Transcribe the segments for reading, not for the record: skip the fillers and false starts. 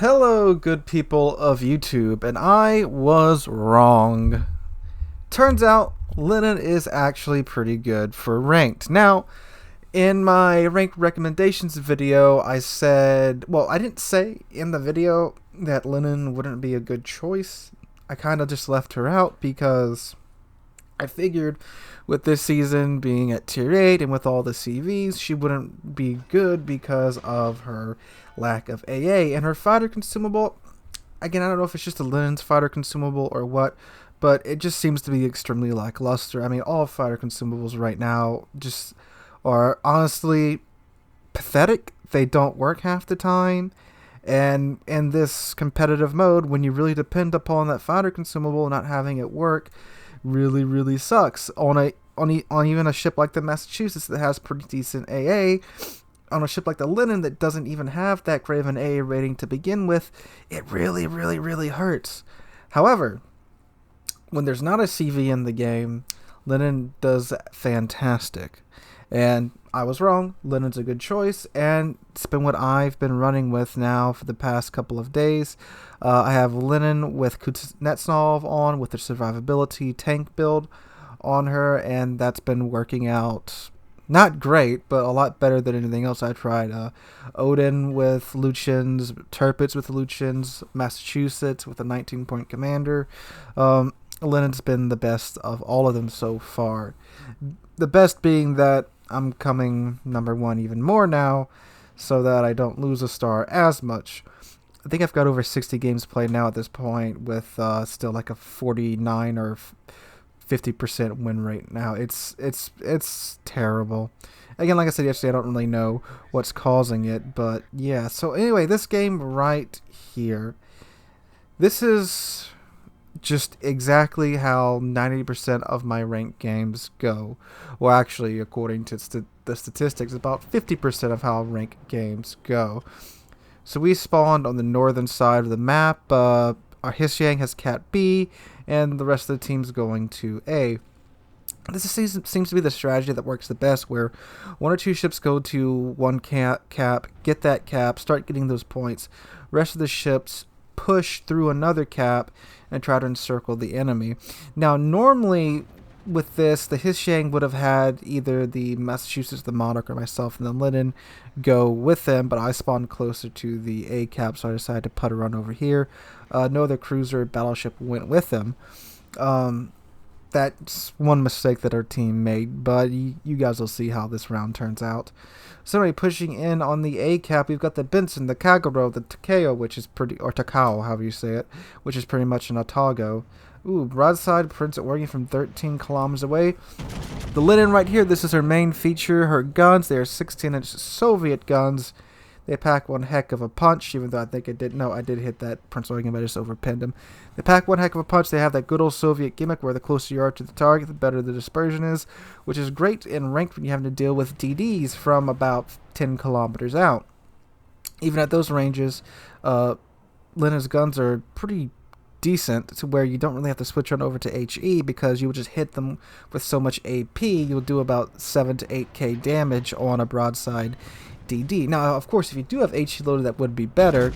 Hello, good people of YouTube, and I was wrong. Turns out, Linen is actually pretty good for ranked. Now, in my ranked recommendations video, I didn't say in the video that Linen wouldn't be a good choice. I kind of just left her out because I figured with this season being at tier 8 and with all the CVs, she wouldn't be good because of her lack of AA. And her fighter consumable, again, I don't know if it's just a Linen's fighter consumable or what, but it just seems to be extremely lackluster. I mean, all fighter consumables right now just are honestly pathetic. They don't work half the time. And in this competitive mode, when you really depend upon that fighter consumable not having it work, really sucks. On even a ship like the Massachusetts that has pretty decent AA, on a ship like the Linen that doesn't even have that great of an AA rating to begin with, it really hurts. However, when there's not a CV in the game, Linen does fantastic. And I was wrong. Linen's a good choice, and it's been what I've been running with now for the past couple of days. I have Linen with Kuznetsov on with the survivability tank build on her, and that's been working out not great, but a lot better than anything else I tried. Odin with Lucians, Turpitz with Lucians, Massachusetts with a 19-point commander. Linen's been the best of all of them so far. The best being that I'm coming number one even more now, so that I don't lose a star as much. I think I've got over 60 games played now at this point, with still like a 49 or 50% win rate now. It's terrible. Again, like I said yesterday, I don't really know what's causing it, but yeah. So anyway, this game right here, this is just exactly how 90% of my ranked games go. Well, actually, according to the statistics, about 50% of how ranked games go. So we spawned on the northern side of the map. Our Hisyang has Cat B, and the rest of the team's going to A. This seems to be the strategy that works the best, where one or two ships go to one cap, get that cap, start getting those points. Rest of the ships push through another cap and try to encircle the enemy. Now, normally with this, the Hisyang would have had either the Massachusetts, the Monarch, or myself and the Linen go with them, but I spawned closer to the A cap, so I decided to put a run over here. No other cruiser battleship went with them. That's one mistake that our team made, but you guys will see how this round turns out. So anyway, pushing in on the A cap, we've got the Benson, the Kagero, the Takeo, which is pretty, or Takao, however you say it, which is pretty much an Otago. Ooh, broadside, Prince Oregon from 13 kilometers away. The Linen right here, this is her main feature. Her guns, they are 16-inch Soviet guns. They pack one heck of a punch, even though I think I did. No, I did hit that Prince Oregon, but I just overpinned him. They pack one heck of a punch. They have that good old Soviet gimmick where the closer you are to the target, the better the dispersion is, which is great in ranked when you're having to deal with DDs from about 10 kilometers out. Even at those ranges, Linen's guns are pretty decent to where you don't really have to switch on over to HE, because you will just hit them with so much AP. You'll do about 7 to 8k damage on a broadside DD. Now, of course, if you do have HE loaded, that would be better,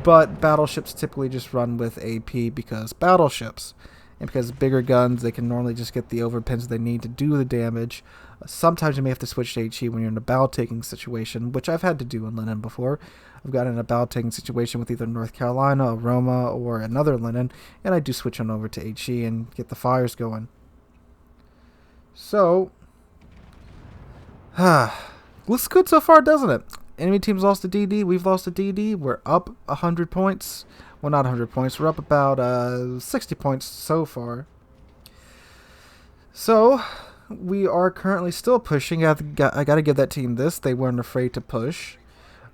but battleships typically just run with AP because battleships, and because bigger guns, they can normally just get the overpins they need to do the damage. Sometimes you may have to switch to HE when you're in a battle taking situation, which I've had to do in Linen before. I've gotten in a battle taking situation with either North Carolina, Roma, or another Linen, and I do switch on over to HE and get the fires going. So, looks good so far, doesn't it? Enemy team's lost a DD. We've lost a DD. We're up 100 points. Well, not 100 points. We're up about 60 points so far. So, we are currently still pushing. I got to give that team this. They weren't afraid to push.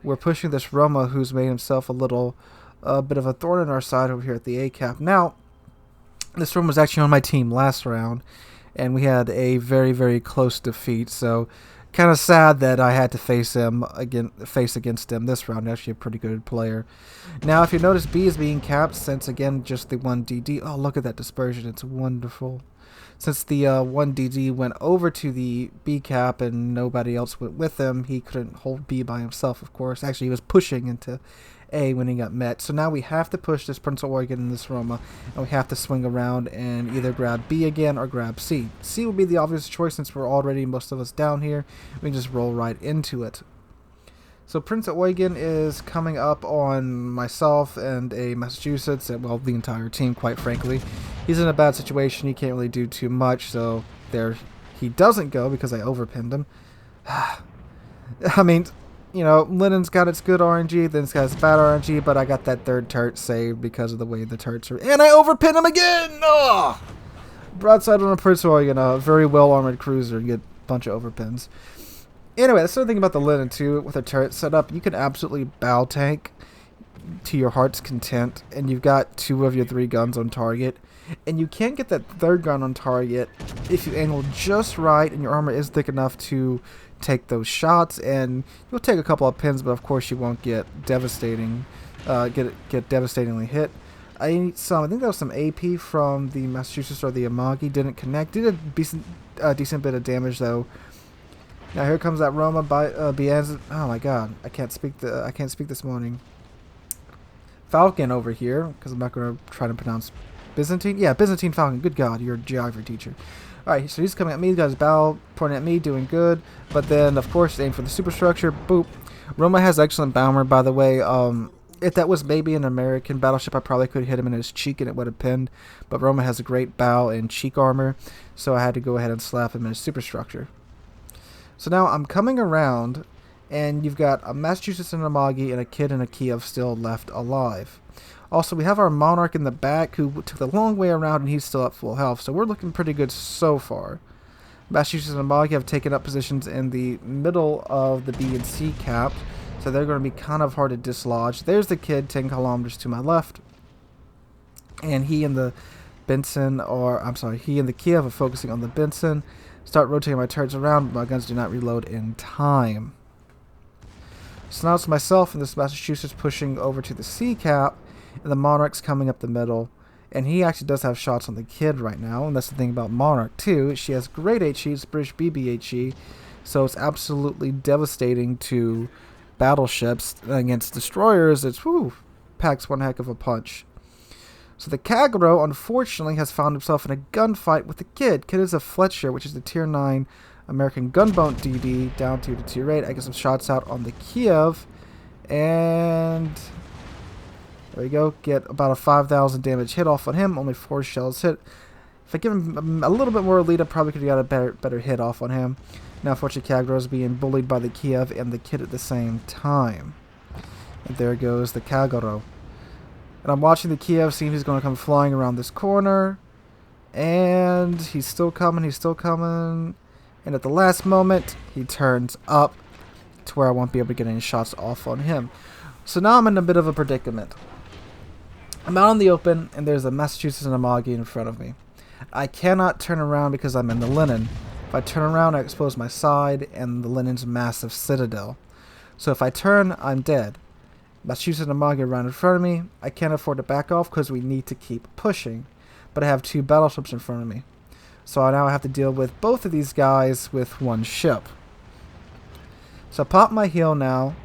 We're pushing this Roma, who's made himself a little bit of a thorn in our side over here at the A cap. Now, this Roma was actually on my team last round, and we had a very close defeat. So, kind of sad that I had to face against him this round. Actually, a pretty good player. Now, if you notice, B is being capped since, again, just the one DD. Oh, look at that dispersion. It's wonderful. Since the one DD went over to the B cap and nobody else went with him, he couldn't hold B by himself, of course. Actually, he was pushing into A when he got met. So now we have to push this Prince of Oregon and this Roma, and we have to swing around and either grab B again or grab C. C would be the obvious choice since we're already, most of us, down here. We can just roll right into it. So Prince of Oregon is coming up on myself and a Massachusetts, and well, the entire team, quite frankly. He's in a bad situation. He can't really do too much, so there he doesn't go because I overpinned him. I mean, you know, Linen's got its good RNG, then it's got its bad RNG, but I got that third turret saved because of the way the turrets are. And I overpinned him again! Oh! Broadside on a Prince of Oregon, a very well-armored cruiser, and get a bunch of overpins. Anyway, that's the thing about the Linen too. With a turret set up, you can absolutely bow tank to your heart's content, and you've got 2 of your 3 guns on target. And you can get that 3rd gun on target if you angle just right and your armor is thick enough to take those shots, and you'll take a couple of pins, but of course you won't get devastatingly hit. I think that was some AP from the Massachusetts or the Amagi. Didn't connect. Did a decent bit of damage though. Now here comes that Roma by Bianz. Oh my God, I can't speak this morning. Falcon over here, because I'm not going to try to pronounce Byzantine. Yeah, Byzantine Falcon. Good God, you're a geography teacher. All right, so he's coming at me. He's got his bow pointing at me, doing good. But then, of course, aim for the superstructure. Boop. Roma has excellent bow armor, by the way. If that was maybe an American battleship, I probably could have hit him in his cheek and it would have pinned. But Roma has a great bow and cheek armor, so I had to go ahead and slap him in his superstructure. So now I'm coming around, and you've got a Massachusetts and a Amagi and a kid and a Kiev still left alive. Also, we have our Monarch in the back who took the long way around, and he's still at full health. So we're looking pretty good so far. Massachusetts and Amagi have taken up positions in the middle of the B and C cap, so they're going to be kind of hard to dislodge. There's the kid 10 kilometers to my left, and he and the he and the Kiev are focusing on the Benson. Start rotating my turrets around, but my guns do not reload in time. So now it's myself and this Massachusetts pushing over to the C cap, and the Monarch's coming up the middle. And he actually does have shots on the kid right now, and that's the thing about Monarch too. She has great HE, it's British BBHE, so it's absolutely devastating to battleships. Against destroyers, it's packs one heck of a punch. So the Kagro, unfortunately, has found himself in a gunfight with the Kid. Kid is a Fletcher, which is the Tier 9 American gunboat DD, down to the Tier 8. I get some shots out on the Kiev, and there we go. Get about a 5,000 damage hit off on him. Only 4 shells hit. If I give him a little bit more lead, I probably could have got a better hit off on him. Now, unfortunately, Kagro is being bullied by the Kiev and the Kid at the same time. And there goes the Kagro. And I'm watching the Kiev, seeing he's going to come flying around this corner. And he's still coming, And at the last moment, he turns up to where I won't be able to get any shots off on him. So now I'm in a bit of a predicament. I'm out in the open, and there's a Massachusetts and a Amagi in front of me. I cannot turn around because I'm in the Linen. If I turn around, I expose my side and the Linen's massive citadel. So if I turn, I'm dead. Massachusetts and Amagi right in front of me. I can't afford to back off because we need to keep pushing. But I have 2 battleships in front of me. So I now have to deal with both of these guys with 1 ship. So I pop my heel now.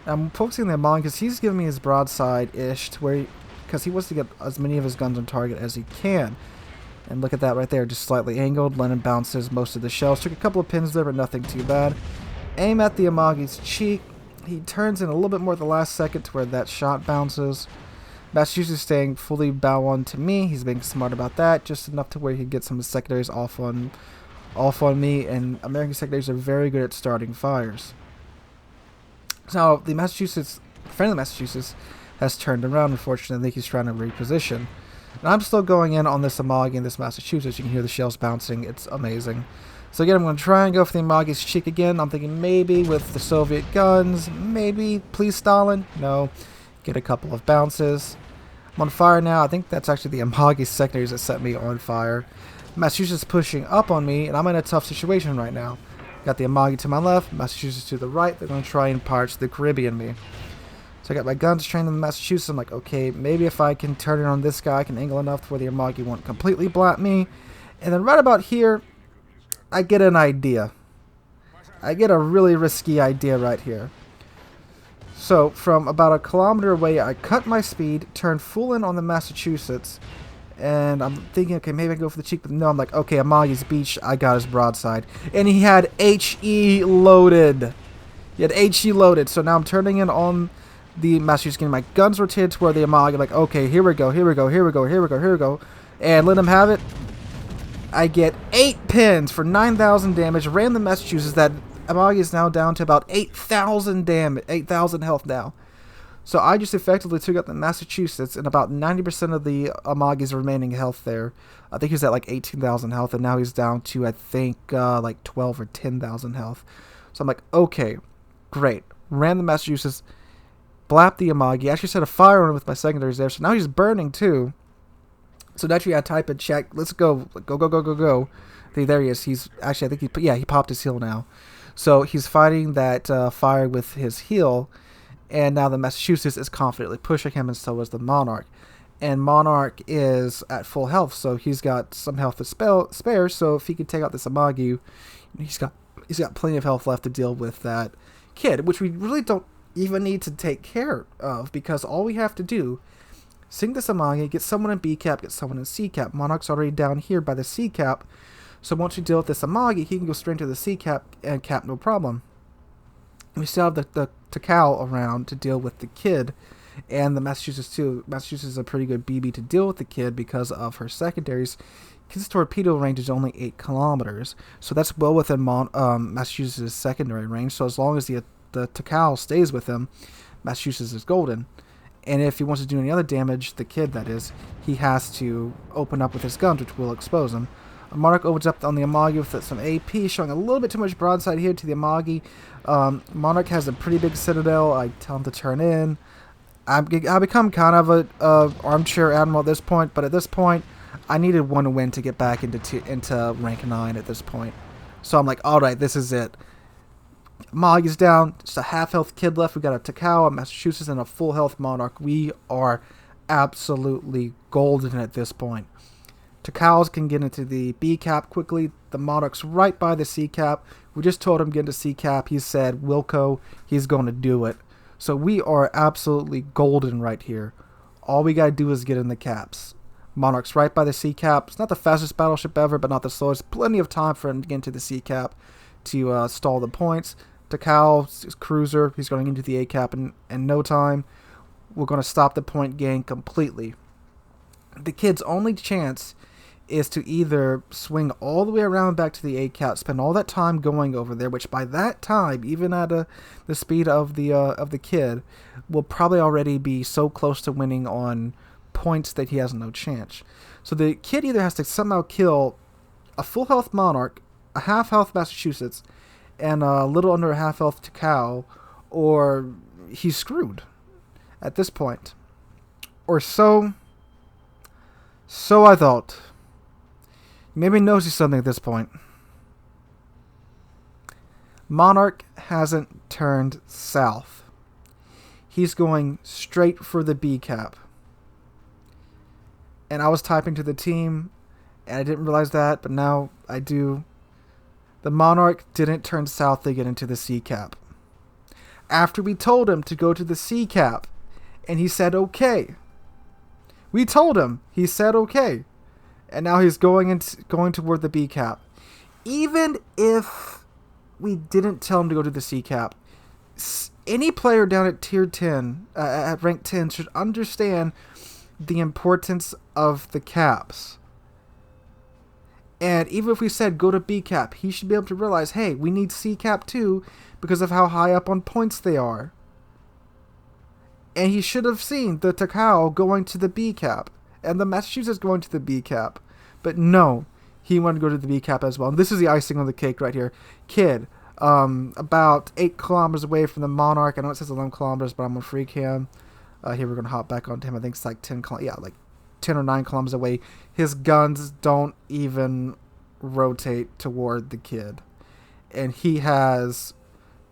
I'm focusing on the Amagi because he's giving me his broadside-ish to where because he wants to get as many of his guns on target as he can. And look at that right there, just slightly angled. Lennon bounces most of the shells. Took a couple of pins there, but nothing too bad. Aim at the Amagi's cheek. He turns in a little bit more at the last second to where that shot bounces. Massachusetts staying fully bow on to me. He's being smart about that, just enough to where he can get some of the secondaries off on me. And American secondaries are very good at starting fires. So the friendly Massachusetts has turned around. Unfortunately, I think he's trying to reposition. And I'm still going in on this Amagi and this Massachusetts. You can hear the shells bouncing. It's amazing. So again, I'm going to try and go for the Amagi's cheek again. I'm thinking maybe with the Soviet guns, maybe, please Stalin. No, get a couple of bounces. I'm on fire now. I think that's actually the Amagi's secondaries that set me on fire. Massachusetts pushing up on me, and I'm in a tough situation right now. Got the Amagi to my left, Massachusetts to the right. They're going to try and Pirates of the Caribbean me. So I got my guns trained in Massachusetts. I'm like, okay, maybe if I can turn it on this guy, I can angle enough to where the Amagi won't completely blat me. And then right about here, I get an idea. I get a really risky idea right here. So from about a kilometer away, I cut my speed, turned full in on the Massachusetts, and I'm thinking, okay, maybe I can go for the cheek, but no, I'm like, okay, Amagi's beach, I got his broadside. And he had HE loaded. He had HE loaded, so now I'm turning in on the Massachusetts, getting my guns rotated to where the Amagi, like, okay, here we go, here we go, here we go, here we go, here we go. And let him have it. I get 8 pins for 9,000 damage, ran the Massachusetts, that Amagi is now down to about 8,000 damage, 8,000 health now. So I just effectively took out the Massachusetts and about 90% of the Amagi's remaining health there. I think he's at like 18,000 health, and now he's down to, I think, like 12 or 10,000 health. So I'm like, okay, great. Ran the Massachusetts, blapped the Amagi, actually set a fire on him with my secondaries there, so now he's burning too. So naturally I type in check, let's go, go, go, go, go, go. There he is. He's actually, I think he popped his heal now. So he's fighting that fire with his heal, and now the Massachusetts is confidently pushing him, and so is the Monarch. And Monarch is at full health, so he's got some health to spare. So if he can take out this Amagi, he's got plenty of health left to deal with that kid, which we really don't even need to take care of, because all we have to do, sink this Amagi, get someone in B cap, get someone in C cap. Monarch's already down here by the C cap. So once you deal with this Amagi, he can go straight to the C cap and cap no problem. We still have the Takao around to deal with the kid, and the Massachusetts too. Massachusetts is a pretty good BB to deal with the kid because of her secondaries. His torpedo range is only 8 kilometers, so that's well within Massachusetts' secondary range. So as long as the Takao stays with him, Massachusetts is golden. And if he wants to do any other damage, the kid that is, he has to open up with his guns, which will expose him. Monarch opens up on the Amagi with some AP, showing a little bit too much broadside here to the Amagi. Monarch has a pretty big citadel. I tell him to turn in. I become kind of a armchair admiral at this point, but at this point, I needed one win to get back into rank 9 at this point. So I'm like, all right, this is it. Amagi's down. Just a half health kid left. We got a Takao, a Massachusetts, and a full health Monarch. We are absolutely golden at this point. Takaos can get into the B cap quickly. The Monarch's right by the C cap. We just told him get into C cap. He said, Wilco, he's going to do it. So we are absolutely golden right here. All we got to do is get in the caps. Monarch's right by the C cap. It's not the fastest battleship ever, but not the slowest. Plenty of time for him to get into the C cap to stall the points. Takao's cruiser, he's going into the A cap in no time. We're going to stop the point gain completely. The kid's only chance is to either swing all the way around back to the A cap, spend all that time going over there, which by that time, even at the speed of the kid, will probably already be so close to winning on points that he has no chance. So the kid either has to somehow kill a full health Monarch, a half health Massachusetts, and a little under a half health Takao, or he's screwed at this point. Or so I thought. Maybe knows he's something at this point. Monarch hasn't turned south. He's going straight for the B cap. And I was typing to the team, and I didn't realize that, but now I do. The Monarch didn't turn south to get into the C cap. After we told him to go to the C cap, and he said okay. We told him, he said okay. And now he's going toward the B cap. Even if we didn't tell him to go to the C cap, any player down at tier 10, at rank 10, should understand the importance of the caps. And even if we said go to B cap, he should be able to realize, hey, we need C cap too because of how high up on points they are. And he should have seen the Takao going to the B cap and the Massachusetts going to the B cap. But no, he wanted to go to the B cap as well. And this is the icing on the cake right here. Kid, about 8 kilometers away from the Monarch. I know it says 11 kilometers, but I'm going to freak him. Here we're going to hop back onto him. I think it's like 10 or 9 kilometers away. His guns don't even rotate toward the kid. And he has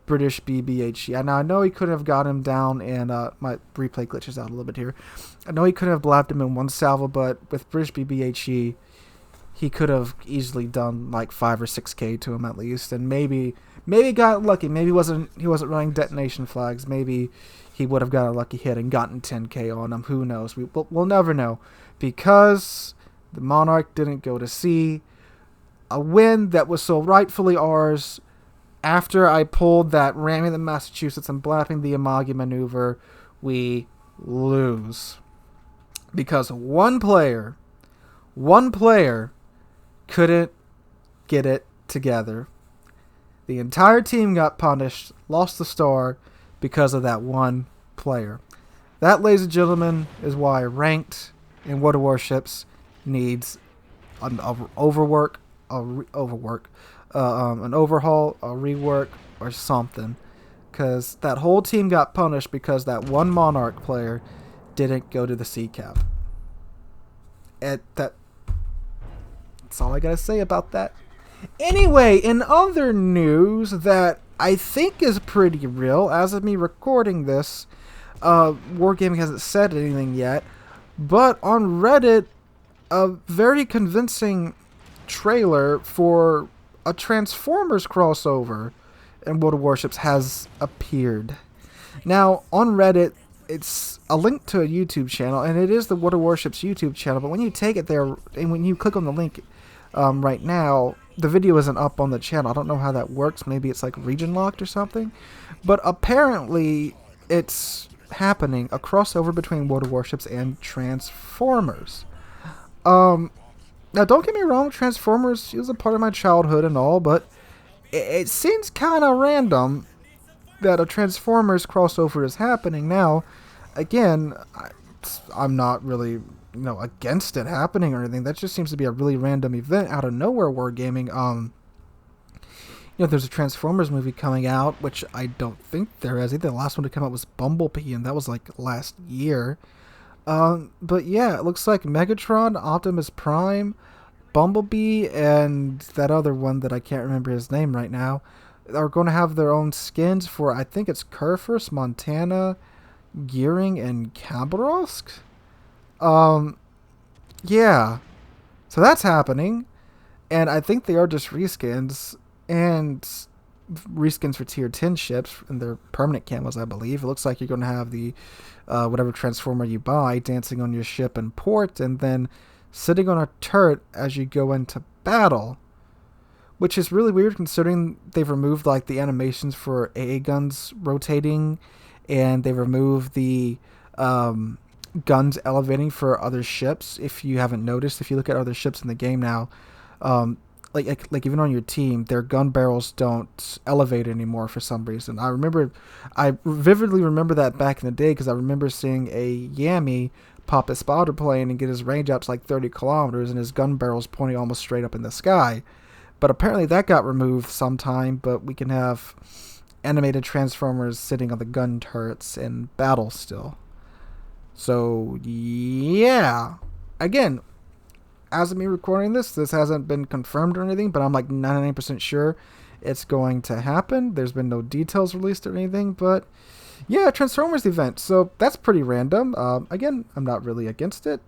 British BBHE. Now, I know he could have got him down, and my replay glitches out a little bit here. I know he could have blapped him in one salvo, but with British BBHE, he could have easily done like 5 or 6K to him at least, and maybe got lucky. Maybe he wasn't running detonation flags. Maybe he would have got a lucky hit and gotten 10K on him. Who knows? We'll never know, because the Monarch didn't go to sea. A win that was so rightfully ours. After I pulled that ramming the Massachusetts and blapping the Amagi maneuver, we lose. Because one player couldn't get it together. The entire team got punished, lost the star because of that one player. That, ladies and gentlemen, is why ranked in World of Warships needs an overhaul, a rework, or something. Because that whole team got punished because that one Monarch player didn't go to the sea cap. That's all I gotta say about that. Anyway, in other news that I think is pretty real, as of me recording this, Wargaming hasn't said anything yet, but on Reddit, a very convincing trailer for a Transformers crossover in World of Warships has appeared. Now, on Reddit, it's a link to a YouTube channel, and it is the World of Warships YouTube channel, but when you take it there, and when you click on the link right now, the video isn't up on the channel. I don't know how that works. Maybe it's like region locked or something. But apparently, it's happening, a crossover between World of Warships and Transformers. Now, don't get me wrong, Transformers is a part of my childhood and all, but it seems kind of random that a Transformers crossover is happening now. Again, I'm not really, against it happening or anything. That just seems to be a really random event out of nowhere. Wargaming. There's a Transformers movie coming out, which I don't think there is either. The last one to come out was Bumblebee, and that was like last year. But yeah, it looks like Megatron, Optimus Prime, Bumblebee, and that other one that I can't remember his name right now are going to have their own skins for, I think it's Kurfürst, Montana, Gearing, and Khabarovsk. Yeah. So that's happening. And I think they are just reskins. And reskins for tier 10 ships and their permanent camos, I believe. It looks like you're going to have the whatever Transformer you buy dancing on your ship in port, and then sitting on a turret as you go into battle. Which is really weird considering they've removed like the animations for AA guns rotating, and they removed the guns elevating for other ships. If you haven't noticed, if you look at other ships in the game now, like even on your team, their gun barrels don't elevate anymore for some reason. I vividly remember that back in the day because I remember seeing a Yami pop a spotter plane and get his range out to like 30 kilometers, and his gun barrels pointing almost straight up in the sky. But apparently that got removed sometime, but we can have animated Transformers sitting on the gun turrets in battle still. So, yeah. Again, as of me recording this hasn't been confirmed or anything, but I'm like 99% sure it's going to happen. There's been no details released or anything, but yeah, Transformers event. So that's pretty random. Again, I'm not really against it.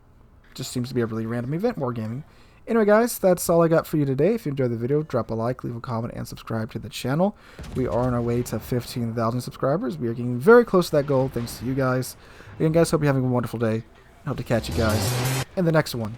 Just seems to be a really random event, Wargaming. Anyway, guys, that's all I got for you today. If you enjoyed the video, drop a like, leave a comment, and subscribe to the channel. We are on our way to 15,000 subscribers. We are getting very close to that goal, thanks to you guys. Again, guys, hope you're having a wonderful day. I hope to catch you guys in the next one.